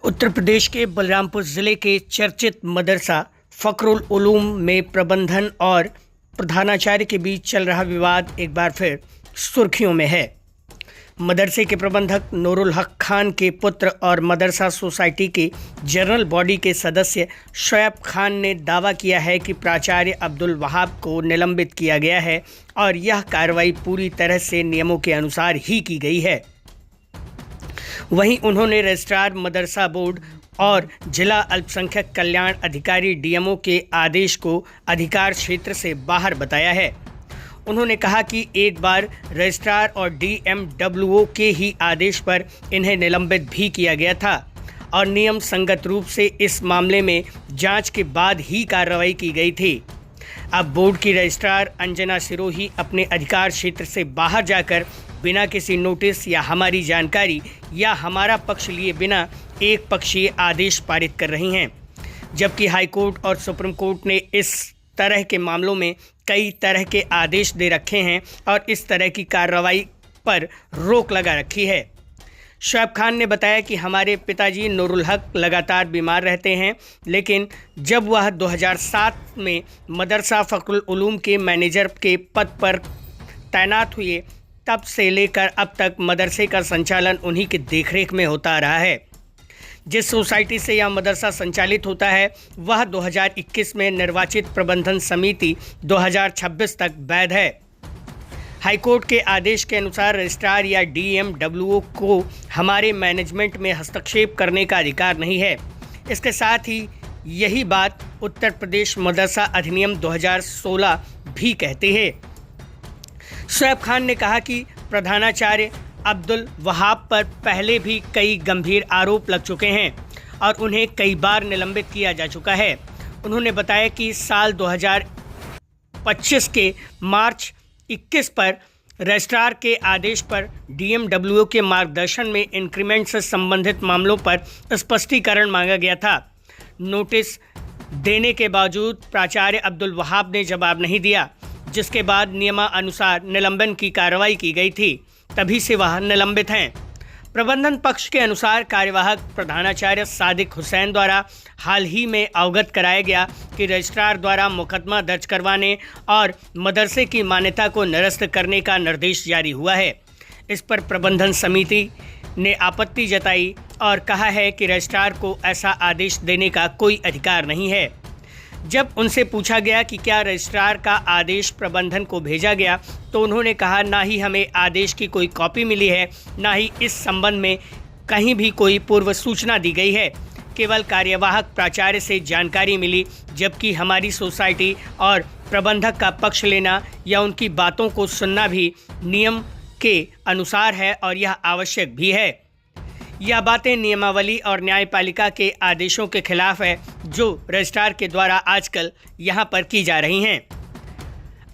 उत्तर प्रदेश के बलरामपुर ज़िले के चर्चित मदरसा फ़खरुल उलूम में प्रबंधन और प्रधानाचार्य के बीच चल रहा विवाद एक बार फिर सुर्खियों में है। मदरसे के प्रबंधक नूरुल हक खान के पुत्र और मदरसा सोसाइटी के जनरल बॉडी के सदस्य शोएब खान ने दावा किया है कि प्राचार्य अब्दुल वहाब को निलंबित किया गया है और यह कार्रवाई पूरी तरह से नियमों के अनुसार ही की गई है। वहीं उन्होंने रजिस्ट्रार मदरसा बोर्ड और जिला अल्पसंख्यक कल्याण अधिकारी डीएमओ के आदेश को अधिकार क्षेत्र से बाहर बताया है। उन्होंने कहा कि एक बार रजिस्ट्रार और डीएमडब्ल्यूओ के ही आदेश पर इन्हें निलंबित भी किया गया था और नियम संगत रूप से इस मामले में जांच के बाद ही कार्रवाई की गई थी। अब बोर्ड की रजिस्ट्रार अंजना सिरोही अपने अधिकार क्षेत्र से बाहर जाकर बिना किसी नोटिस या हमारी जानकारी या हमारा पक्ष लिए बिना एक पक्षीय आदेश पारित कर रही हैं, जबकि हाईकोर्ट और सुप्रीम कोर्ट ने इस तरह के मामलों में कई तरह के आदेश दे रखे हैं और इस तरह की कार्रवाई पर रोक लगा रखी है। शोएब खान ने बताया कि हमारे पिताजी नूरुल हक लगातार बीमार रहते हैं, लेकिन जब वह 2007 में मदरसा फ़खरुल उलूम के मैनेजर के पद पर तैनात हुए, तब से लेकर अब तक मदरसे का संचालन उन्हीं की देखरेख में होता रहा है। जिस सोसाइटी से यह मदरसा संचालित होता है वह 2021 में निर्वाचित प्रबंधन समिति 2026 तक वैध है। हाईकोर्ट के आदेश के अनुसार रजिस्ट्रार या डीएमडब्ल्यूओ को हमारे मैनेजमेंट में हस्तक्षेप करने का अधिकार नहीं है। इसके साथ ही यही बात उत्तर प्रदेश मदरसा अधिनियम 2016 भी कहती है। शोएब खान ने कहा कि प्रधानाचार्य अब्दुल वहाब पर पहले भी कई गंभीर आरोप लग चुके हैं और उन्हें कई बार निलंबित किया जा चुका है। उन्होंने बताया कि साल 2025 के मार्च 21 पर रजिस्ट्रार के आदेश पर डीएमडब्ल्यूओ के मार्गदर्शन में इंक्रीमेंट से संबंधित मामलों पर स्पष्टीकरण मांगा गया था। नोटिस देने के बावजूद प्राचार्य अब्दुल वहाब ने जवाब नहीं दिया, जिसके बाद नियमानुसार निलंबन की कार्रवाई की गई थी। तभी से वह निलंबित हैं। प्रबंधन पक्ष के अनुसार कार्यवाहक प्रधानाचार्य सादिक हुसैन द्वारा हाल ही में अवगत कराया गया कि रजिस्ट्रार द्वारा मुकदमा दर्ज करवाने और मदरसे की मान्यता को निरस्त करने का निर्देश जारी हुआ है। इस पर प्रबंधन समिति ने आपत्ति जताई और कहा है कि रजिस्ट्रार को ऐसा आदेश देने का कोई अधिकार नहीं है। जब उनसे पूछा गया कि क्या रजिस्ट्रार का आदेश प्रबंधन को भेजा गया, तो उन्होंने कहा ना ही हमें आदेश की कोई कॉपी मिली है, ना ही इस संबंध में कहीं भी कोई पूर्व सूचना दी गई है। केवल कार्यवाहक प्राचार्य से जानकारी मिली, जबकि हमारी सोसाइटी और प्रबंधक का पक्ष लेना या उनकी बातों को सुनना भी नियम के अनुसार है और यह आवश्यक भी है। यह बातें नियमावली और न्यायपालिका के आदेशों के खिलाफ है जो रजिस्ट्रार के द्वारा आजकल यहां पर की जा रही हैं।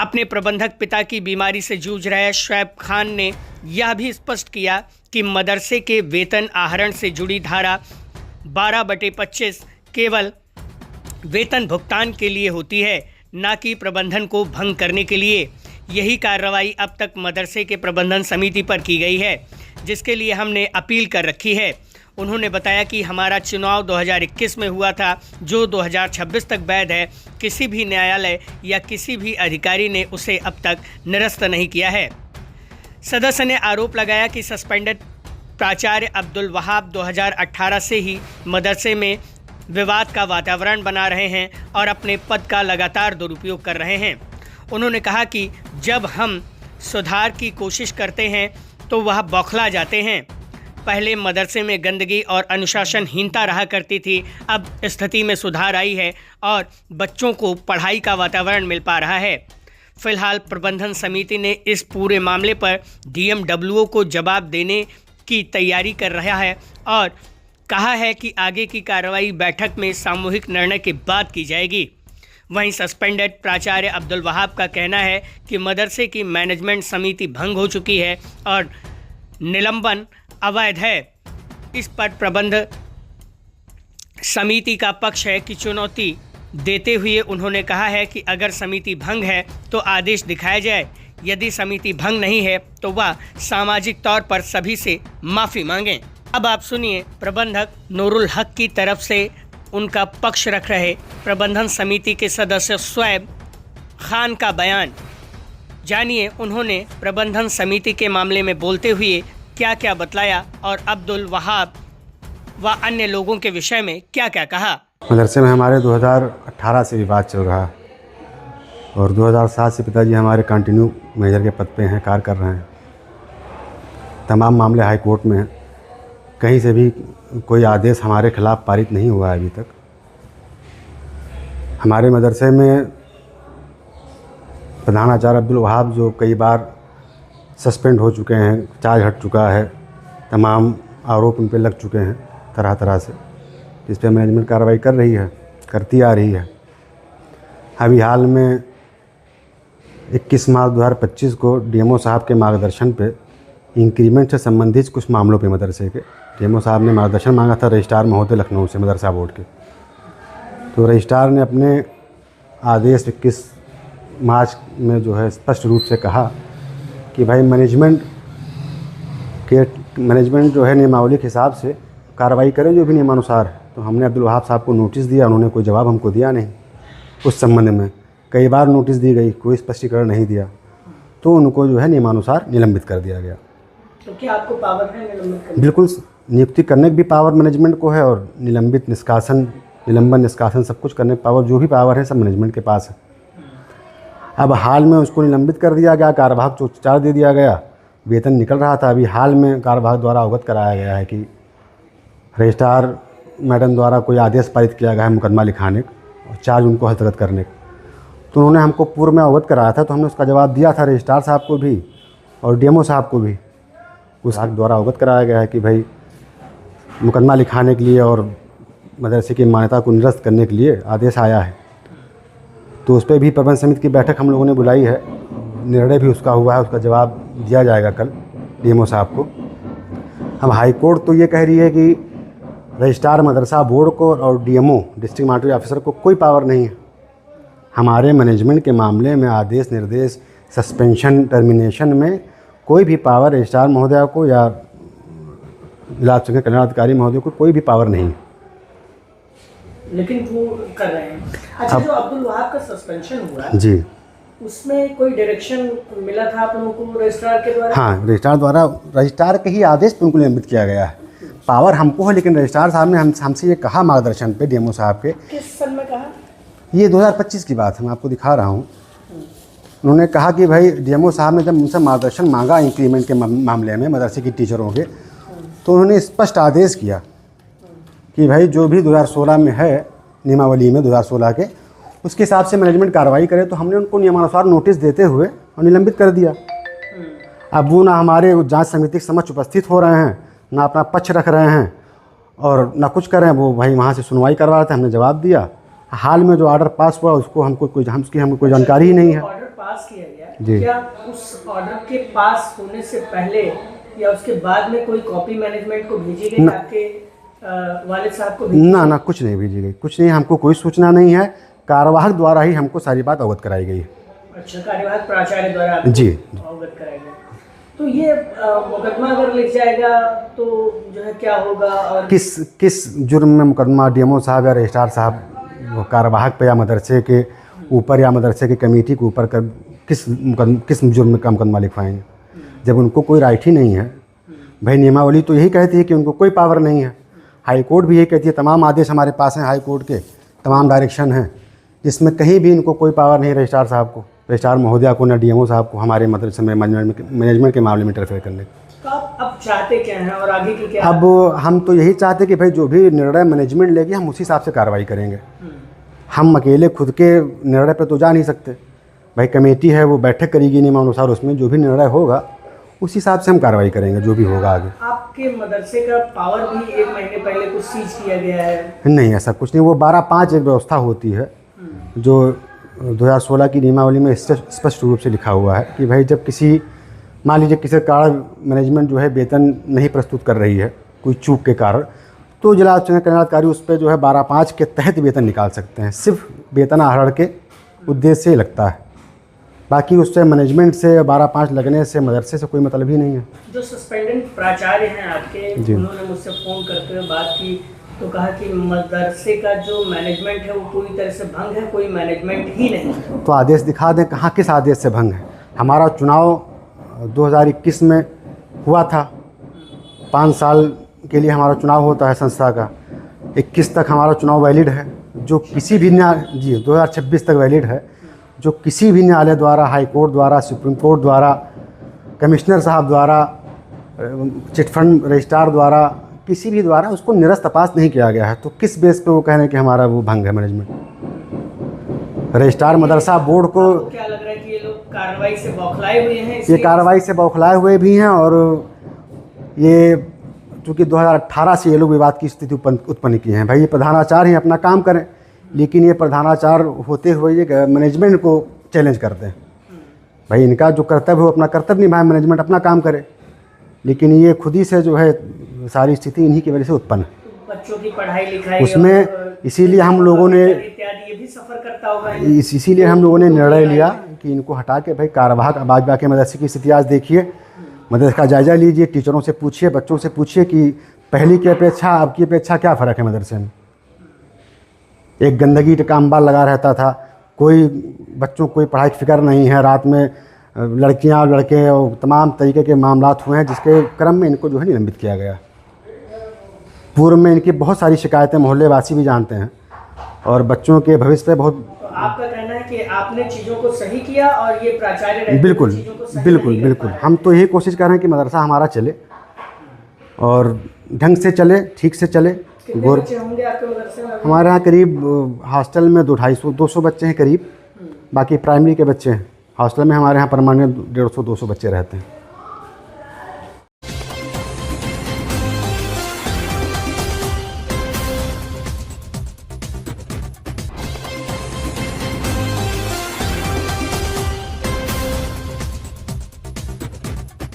अपने प्रबंधक पिता की बीमारी से जूझ रहे शोएब खान ने यह भी स्पष्ट किया कि मदरसे के वेतन आहरण से जुड़ी धारा 12/25 केवल वेतन भुगतान के लिए होती है, न कि प्रबंधन को भंग करने के लिए। यही कार्रवाई अब तक मदरसे के प्रबंधन समिति पर की गई है, जिसके लिए हमने अपील कर रखी है। उन्होंने बताया कि हमारा चुनाव 2021 में हुआ था, जो 2026 तक वैध है। किसी भी न्यायालय या किसी भी अधिकारी ने उसे अब तक निरस्त नहीं किया है। सदस्य ने आरोप लगाया कि सस्पेंडेड प्राचार्य अब्दुल वहाब 2018 से ही मदरसे में विवाद का वातावरण बना रहे हैं और अपने पद का लगातार दुरुपयोग कर रहे हैं। उन्होंने कहा कि जब हम सुधार की कोशिश करते हैं तो वह बौखला जाते हैं। पहले मदरसे में गंदगी और अनुशासनहीनता रहा करती थी, अब स्थिति में सुधार आई है और बच्चों को पढ़ाई का वातावरण मिल पा रहा है। फिलहाल प्रबंधन समिति ने इस पूरे मामले पर डीएमडब्ल्यूओ को जवाब देने की तैयारी कर रहा है और कहा है कि आगे की कार्रवाई बैठक में सामूहिक निर्णय के बाद की जाएगी। वहीं सस्पेंडेड प्राचार्य अब्दुल वहाब का कहना है कि मदरसे की मैनेजमेंट समिति भंग हो चुकी है और निलंबन अवैध है। इस पर प्रबंध समिति का पक्ष है कि चुनौती देते हुए उन्होंने कहा है कि अगर समिति भंग है तो आदेश दिखाया जाए, यदि समिति भंग नहीं है तो वह सामाजिक तौर पर सभी से माफ़ी मांगें। अब आप सुनिए प्रबंधक नूरुल हक की तरफ से उनका पक्ष रख रहे प्रबंधन समिति के सदस्य शोएब खान का बयान। जानिए उन्होंने प्रबंधन समिति के मामले में बोलते हुए क्या क्या बतलाया और अब्दुल वहाब व अन्य लोगों के विषय में क्या क्या कहा। मदरसे में हमारे 2018 से विवाद चल रहा है और 2007 से पिताजी हमारे कंटिन्यू मैनेजर के पद पे हैं, कार्य कर रहे हैं। तमाम मामले हाई कोर्ट में हैं, कहीं से भी कोई आदेश हमारे खिलाफ पारित नहीं हुआ है अभी तक। हमारे मदरसे में प्रधानाचार्य अब्दुल वहाब जो कई बार सस्पेंड हो चुके हैं, चार्ज हट चुका है, तमाम आरोप उन पर लग चुके हैं तरह तरह से, जिस पर मैनेजमेंट कार्रवाई कर रही है, करती आ रही है। अभी हाल में 21 मार्च 2025 को डीएमओ साहब के मार्गदर्शन पे इंक्रीमेंट से संबंधित कुछ मामलों पे मदरसे के डीएमओ साहब ने मार्गदर्शन मांगा था रजिस्ट्रार महोदय लखनऊ से, मदरसा बोर्ड के। तो रजिस्ट्रार ने अपने आदेश 21 मार्च में जो है स्पष्ट रूप से कहा कि भाई मैनेजमेंट जो है नियमावली के हिसाब से कार्रवाई करे जो भी नियमानुसार है। तो हमने अब्दुल वहाब साहब को नोटिस दिया, उन्होंने कोई जवाब हमको दिया नहीं उस संबंध में। कई बार नोटिस दी गई, कोई स्पष्टीकरण नहीं दिया, तो उनको जो है नियमानुसार निलंबित कर दिया गया। तो क्या आपको पावर है निलंबित करने? बिल्कुल, नियुक्ति करने की भी पावर मैनेजमेंट को है और निलंबित निलंबन निष्कासन सब कुछ करने की पावर, जो भी पावर है सब मैनेजमेंट के पास है। अब हाल में उसको निलंबित कर दिया गया, कार्यवाहक को चार्ज दे दिया गया, वेतन निकल रहा था। अभी हाल में कार्यवाहक द्वारा अवगत कराया गया है कि रजिस्ट्रार मैडम द्वारा कोई आदेश पारित किया गया है मुकदमा लिखाने और चार्ज उनको हस्तगत करने का। तो उन्होंने हमको पूर्व में अवगत कराया था, तो हमने उसका जवाब दिया था रजिस्ट्रार साहब को भी और डीएमओ साहब को भी। उस हक द्वारा अवगत कराया गया है कि भाई मुकदमा लिखाने के लिए और मदरसे की मान्यता को निरस्त करने के लिए आदेश आया है। तो उस पर भी प्रबंध समिति की बैठक हम लोगों ने बुलाई है, निर्णय भी उसका हुआ है, उसका जवाब दिया जाएगा कल डीएमओ साहब को। अब हाई कोर्ट तो ये कह रही है कि रजिस्ट्रार मदरसा बोर्ड को और डीएमओ डिस्ट्रिक्ट मॉनिटरिंग ऑफिसर को कोई पावर नहीं है। हमारे मैनेजमेंट के मामले में आदेश निर्देश सस्पेंशन टर्मिनेशन में कोई भी पावर रजिस्ट्रार महोदय को या जिला संघ कल्याण अधिकारी महोदय को कोई भी पावर नहीं है। लेकिन वो कर रहे हैं। अच्छा, जो अब्दुल वहाब का सस्पेंशन हुआ जी, उसमें कोई डायरेक्शन मिला था आप लोगों को रजिस्ट्रार के द्वारा? हाँ, रजिस्ट्रार के ही आदेश पे उनको निलंबित किया गया है। पावर हमको है, लेकिन रजिस्ट्रार साहब ने हमसे ये कहा मार्गदर्शन पे डीएमओ साहब के। किस सन में कहा? ये 2025 की बात है, मैं आपको दिखा रहा हूँ। उन्होंने कहा कि भाई डीएमओ साहब ने जब उनसे मार्गदर्शन मांगा इंक्रीमेंट के मामले में मदरसे की टीचरों के, तो उन्होंने स्पष्ट आदेश किया कि भाई जो भी 2016 में है नियमावली में 2016 के, उसके हिसाब से मैनेजमेंट कार्रवाई करे। तो हमने उनको नियमानुसार नोटिस देते हुए और निलंबित कर दिया। अब वो ना हमारे जांच समिति के समक्ष उपस्थित हो रहे हैं, ना अपना पक्ष रख रहे हैं और ना कुछ कर रहे हैं। वो भाई वहाँ से सुनवाई करवा रहे थे, हमने जवाब दिया। हाल में जो ऑर्डर पास हुआ उसको हमको कोई जानकारी ही नहीं है। ऑर्डर पास किया गया जी, क्या उस ऑर्डर के पास होने से पहले या उसके बाद में कोई कॉपी मैनेजमेंट को भेजी गई आपके वालिद साहब को? ना कुछ नहीं भेजी गई, कुछ नहीं, हमको कोई सूचना नहीं है। कार्यवाहक द्वारा ही हमको सारी बात अवगत कराई गई है। अच्छा, कार्यवाहक प्राचार्य द्वारा आपको जी अवगत कराई गई। तो ये मुकदमा अगर लिख जाएगा तो जो है क्या होगा और किस जुर्म में मुकदमा डीएमओ साहब या रजिस्ट्रार साहब कार्यवाहक पे या मदरसे के ऊपर या मदरसे की कमेटी के ऊपर किस जुर्म का मुकदमा लिखवाएंगे, जब उनको कोई राइट ही नहीं है। भाई नियमावली तो यही कहती है कि उनको कोई पावर नहीं है। हाई कोर्ट भी यही कहती है, तमाम आदेश हमारे पास हैं हाई कोर्ट के, तमाम डायरेक्शन हैं, जिसमें कहीं भी इनको कोई पावर नहीं रजिस्ट्रार साहब को, रजिस्ट्रार महोदया को, न डीएमओ साहब को हमारे मदरसे में मैनेजमेंट के मामले में इंटरफेयर करने। तो आप अब चाहते क्या हैं और आगे की क्या? अब हम तो यही चाहते कि भाई जो भी निर्णय मैनेजमेंट लेगी हम उसी हिसाब से कार्रवाई करेंगे। हम अकेले खुद के निर्णय पर तो जा नहीं सकते। भाई कमेटी है, वो बैठक करेगी नियमानुसार, उसमें जो भी निर्णय होगा उस हिसाब से हम कार्रवाई करेंगे जो भी होगा आगे। आपके मदरसे का पावर भी 1 महीने पहले कुछ सीज किया गया है? नहीं, ऐसा कुछ नहीं। वो 12(5) एक व्यवस्था होती है जो 2016 की नियमावली में स्पष्ट रूप से लिखा हुआ है कि भाई जब किसी, मान लीजिए किसी कारण मैनेजमेंट जो है वेतन नहीं प्रस्तुत कर रही है कोई चूक के कारण, तो जिला संघ कल्याण अधिकारी उस पर जो है 12(5) के तहत वेतन निकाल सकते हैं। सिर्फ वेतन आहरण के उद्देश्य से ही लगता है। बाकी उससे मैनेजमेंट से 12/5 लगने से मदरसे से कोई मतलब ही नहीं है। जो सस्पेंडेड प्राचार्य हैं आपके, जी। उन्होंने मुझसे फ़ोन करते हुए बात की तो कहा कि मदरसे का जो मैनेजमेंट है वो पूरी तरह से भंग है, कोई मैनेजमेंट ही नहीं है। तो आदेश दिखा दें, कहाँ किस आदेश से भंग है। हमारा चुनाव 2021 में हुआ था, 5 साल के लिए हमारा चुनाव होता है संस्था का। 21 तक हमारा चुनाव वैलिड है, जो किसी भी 2026 तक वैलिड है, जो किसी भी न्यायालय द्वारा, हाई कोर्ट द्वारा, सुप्रीम कोर्ट द्वारा, कमिश्नर साहब द्वारा, चिटफंड रजिस्ट्रार द्वारा, किसी भी द्वारा उसको निरस्त तपास नहीं किया गया है। तो किस बेस पे वो कह रहे हैं कि हमारा वो भंग है मैनेजमेंट। रजिस्ट्रार मदरसा बोर्ड को आपको क्या लग रहा है कि ये लोग कार्रवाई से बौखलाए हुए हैं? ये कार्रवाई से बौखलाए हुए भी हैं, और ये चूँकि 2018 से ये लोग विवाद की स्थिति उत्पन्न की हैं। भाई ये प्रधानाचार्य हैं, अपना काम करें, लेकिन ये प्रधानाचार्य होते हुए ये मैनेजमेंट को चैलेंज करते हैं। भाई इनका जो कर्तव्य हो, अपना कर्तव्य निभाए, मैनेजमेंट अपना काम करे, लेकिन ये खुद ही से जो है सारी स्थिति इन्हीं की वजह से उत्पन्न है। बच्चों की पढ़ाई लिखाई उसमें इसीलिए हम लोगों ने इत्यादि ये भी सफ़र करता होगा। इसीलिए हम लोगों ने निर्णय लिया कि इनको हटा के भाई कार्यवाहक अब बाकी मदरसे की स्थिति आज देखिए, मदरसे का जायज़ा लीजिए, टीचरों से पूछिए, बच्चों से पूछिए कि पहली की अपेक्षा अब की अपेक्षा क्या फ़र्क है मदरसे में। एक गंदगी का अंबार लगा रहता था, कोई बच्चों को कोई पढ़ाई की फिक्र नहीं है। रात में लड़कियां और लड़के और तमाम तरीके के मामलात हुए हैं, जिसके क्रम में इनको जो है निलंबित किया गया। पूर्व में इनकी बहुत सारी शिकायतें मोहल्ले वासी भी जानते हैं, और बच्चों के भविष्य पे बहुत। तो आपका कहना है कि आपने चीज़ों को सही किया और ये प्राचार्य रहते हुए बिल्कुल चीज़ों को सही बिल्कुल नहीं कर बिल्कुल, पाए। हम तो यही कोशिश कर रहे हैं कि मदरसा हमारा चले और ढंग से चले, ठीक से चले। कितने बच्चे होंगे आपके मदरसे में? हमारे यहाँ करीब हॉस्टल में 200 बच्चे हैं करीब, बाकी प्राइमरी के बच्चे हैं। हॉस्टल में हमारे यहाँ परमानेंट 150-200 बच्चे रहते हैं।